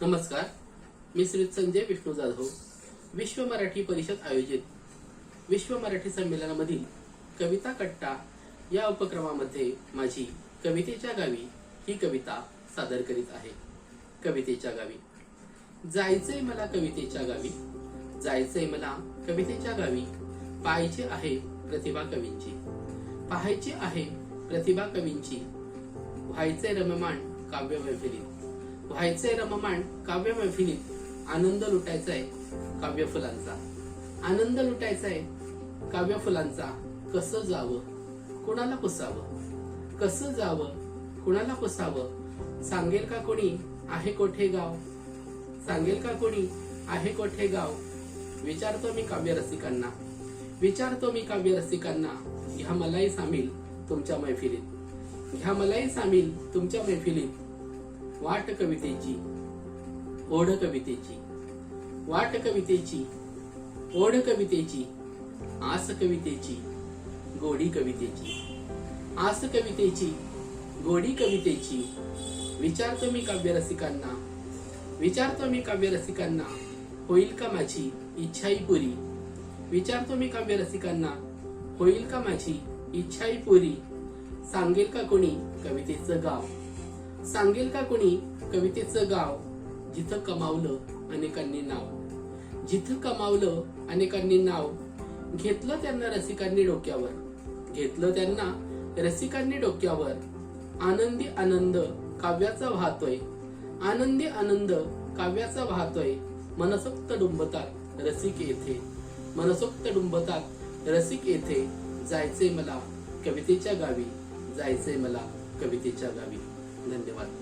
नमस्कार, मी श्री संजय विष्णू जाधव. विश्व मराठी परिषद आयोजित विश्व मराठी संमेलनामधील कविता कट्टा या उपक्रमामध्ये माझी कवितेच्या गावी ही कविता सादर करीत आहे. कवितेच्या गावी. जायचंय मला कवितेच्या गावी, जायचंय मला कवितेच्या गावी. पाहायची आहे प्रतिभा कवींची, पाहायची आहे प्रतिभा कवींची. व्हायचंय रममाण काव्य मैफिलीत, व्हायचंय रममाण काव्य मैफिलीत. आनंद लुटायचाय काव्य फुलांचा, आनंद लुटायचाय काव्य फुलांचा. कसं जावं कुणाला पुसावं, कसं जावं कुणाला पुसावं. सांगेल का कोणी आहे कोठे गाव, सांगेल का कोणी आहे कोठे गाव. विचारतो मी काव्य रसिकांना, विचारतो मी काव्य रसिकांना. घ्या मलाही सामील तुमच्या मैफिलीत, घ्या मलाही सामील तुमच्या मैफिलीत. वाट कवितेची ओढ कवितेची, वाट कवितेची ओढ कवितेची. आस कवितेची गोडी कवितेची, आस कवितेची गोडी कवितेची. विचारतो मी काव्य रसिकांना, विचारतो मी काव्य रसिकांना. होईल का माझी इच्छाही पुरी, विचारतो मी काव्य रसिकांना. होईल का माझी इच्छाही पुरी. सांगेल का कोणी कवितेचं गाव, सांगेल का कोणी कवितेचं गाव. जिथं कमावलं अनेकांनी नाव, जिथं कमावलं अनेकांनी नाव. घेतलं त्यांना रसिकांनी डोक्यावर, घेतलं त्यांना रसिकांनी डोक्यावर. आनंदी आनंद काव्याचा वाहतोय, आनंदी आनंद काव्याचा वाहतोय. मनसोक्त डुंबतात रसिक येथे, मनसोक्त डुंबतात रसिक येथे. जायचंय मला कवितेच्या गावी, जायचंय मला कवितेच्या गावी. धन्यवाद.